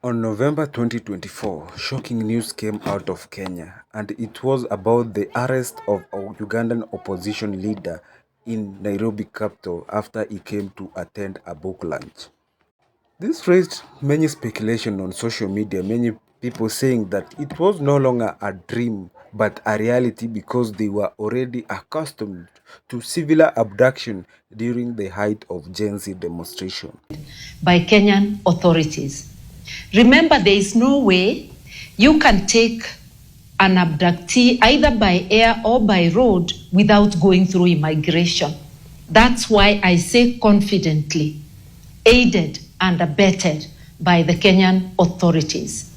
On November 2024, shocking news came out of Kenya, and it was about the arrest of a Ugandan opposition leader in Nairobi capital after he came to attend a book launch. This raised many speculation on social media, many people saying that it was no longer a dream but a reality because they were already accustomed to civil abduction during the height of Gen Z demonstration. By Kenyan authorities. Remember, there is no way you can take an abductee either by air or by road without going through immigration. That's why I say confidently, aided and abetted by the Kenyan authorities.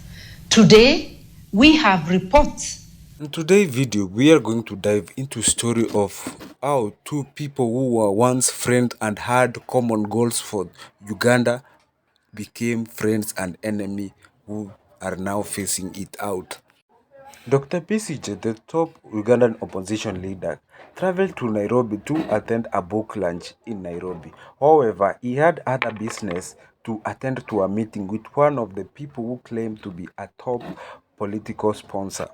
Today, we have reports. In today's video, we are going to dive into story of how two people who were once friends and had common goals for Uganda became friends and enemy who are now facing it out. Dr. PCJ, the top Ugandan opposition leader, traveled to Nairobi to attend a book launch in Nairobi. However, he had other business to attend to a meeting with one of the people who claimed to be a top political sponsor.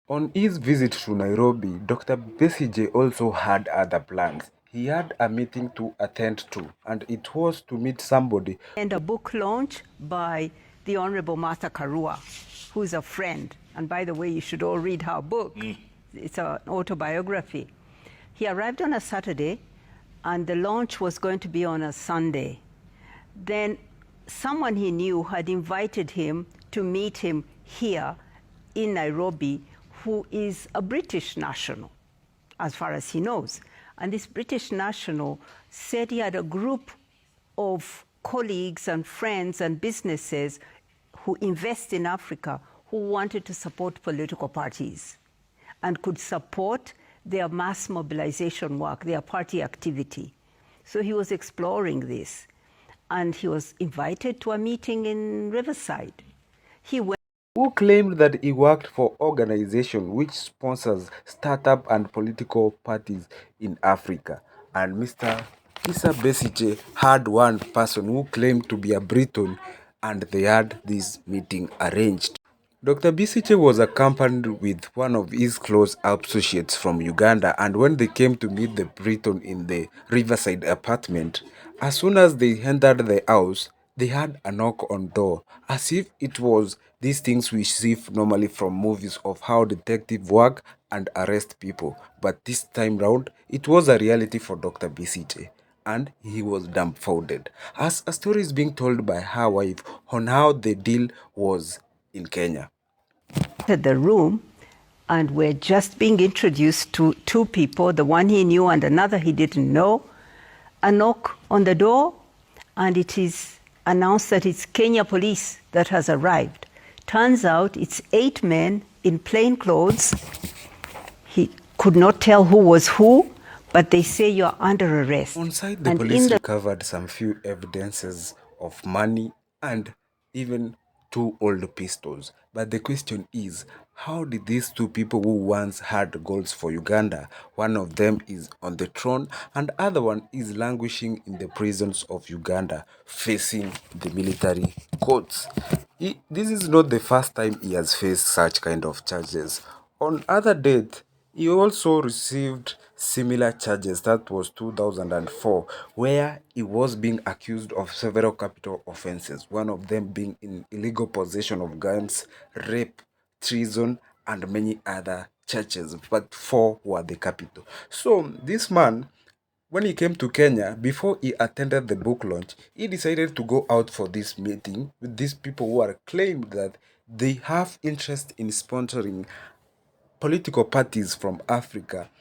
On his visit to Nairobi, Dr. Besije also had other plans. He had a meeting to attend to, and it was to meet somebody. And a book launch by the Honorable Martha Karua, who's a friend. And by the way, you should all read her book. It's an autobiography. He arrived on a Saturday, and the launch was going to be on a Sunday. Then someone he knew had invited him to meet him here in Nairobi, who is a British national, as far as he knows. And this British national said he had a group of colleagues and friends and businesses who invest in Africa who wanted to support political parties and could support their mass mobilization work, their party activity. So he was exploring this, and he was invited to a meeting in Riverside. He went. Who claimed that he worked for organization which sponsors startup and political parties in Africa. And Mr. Kisa Besije had one person who claimed to be a Briton, and they had this meeting arranged. Dr. Besije was accompanied with one of his close associates from Uganda, and when they came to meet the Briton in the Riverside apartment, as soon as they entered the house, they had a knock on door, as if it was these things we see normally from movies of how detectives work and arrest people. But this time round, it was a reality for Dr. BCJ, and he was dumbfounded, as a story is being told by her wife on how the deal was in Kenya. At the room, and we're just being introduced to two people, the one he knew and another he didn't know. A knock on the door, and it is announced that it's Kenya police that has arrived. Turns out it's 8 men in plain clothes. He could not tell who was who, but they say you're under arrest. On site, the police recovered some few evidences of money and even 2 old pistols. But the question is, how did these two people who once had goals for Uganda, one of them is on the throne and the other one is languishing in the prisons of Uganda, facing the military courts? This is not the first time he has faced such kind of charges. On other date, he also received similar charges. That was 2004, where he was being accused of several capital offenses, one of them being in illegal possession of guns, rape, treason, and many other charges, but 4 were the capital. So this man, when he came to Kenya, before he attended the book launch, he decided to go out for this meeting with these people who are claimed that they have interest in sponsoring political parties from Africa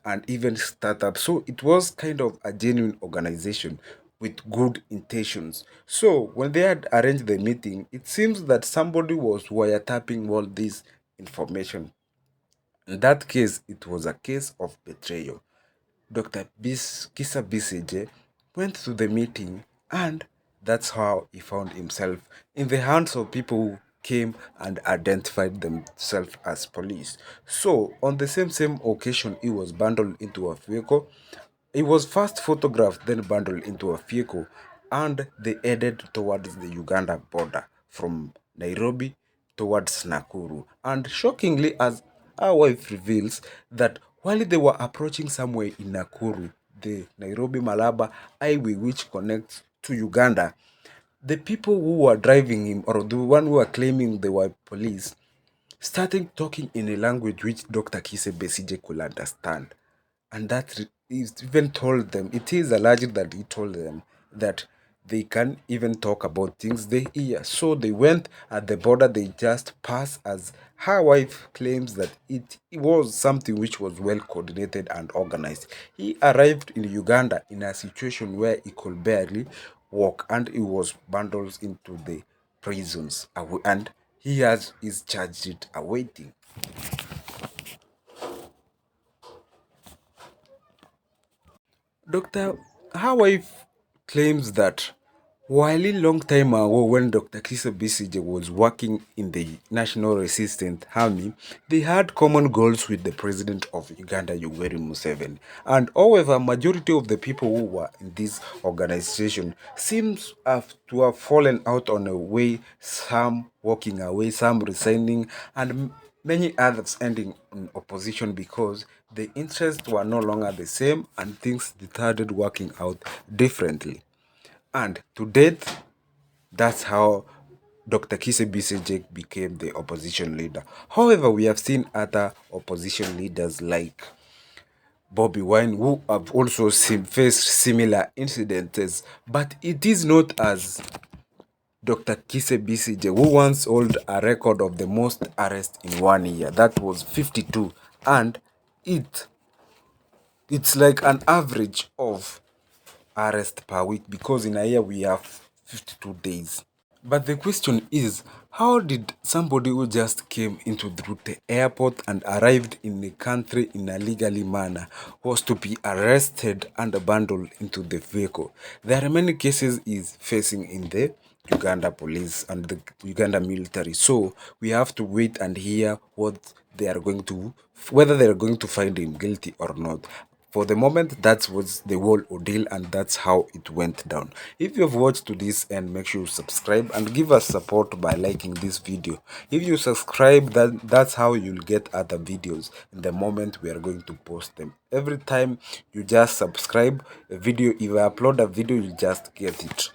and even startups. So it was kind of a genuine organization with good intentions. So when they had arranged the meeting, it seems that somebody was wiretapping all this information. In that case, it was a case of betrayal. Dr. Kisa Bisije went to the meeting, and that's how he found himself in the hands of people who came and identified themselves as police. So on the same occasion, he was bundled into a vehicle. He was first photographed, then bundled into a vehicle, and they headed towards the Uganda border from Nairobi towards Nakuru. And shockingly, as our wife reveals, that while they were approaching somewhere in Nakuru, the Nairobi Malaba highway which connects to Uganda, the people who were driving him, or the one who were claiming they were police, started talking in a language which Dr. Kise Besije could understand. And that is even told them, it is alleged that he told them that they can even talk about things they hear. So they went at the border, they just passed, as her wife claims that it was something which was well coordinated and organized. He arrived in Uganda in a situation where he could barely walk, and he was bundled into the prisons, and he has his charge sheet awaiting. Dr. Hawaii claims that while a long time ago when Dr. Kisa Bisije was working in the National Resistance Army, they had common goals with the president of Uganda, Yoweri Museveni. And however, majority of the people who were in this organization seems to have fallen out on a way, some walking away, some resigning, and many others ending in opposition because the interests were no longer the same and things started working out differently. And to date, that's how Dr. Kise Bisejek became the opposition leader. However, we have seen other opposition leaders like Bobby Wine who have also faced similar incidents, but it is not as Dr. Kise Bisije, who once held a record of the most arrests in 1 year. That was 52. And it's like an average of arrest per week, because in a year we have 52 days. But the question is, how did somebody who just came into the airport and arrived in the country in a legally manner was to be arrested and bundled into the vehicle? There are many cases he's facing in the Uganda police and the Uganda military. So we have to wait and hear what they are going to, whether they are going to find him guilty or not. For the moment, that was the whole ordeal, and that's how it went down. If you have watched to this end, make sure you subscribe and give us support by liking this video. If you subscribe, that's how you'll get other videos in the moment we are going to post them. Every time you just subscribe a video, if I upload a video, you just get it.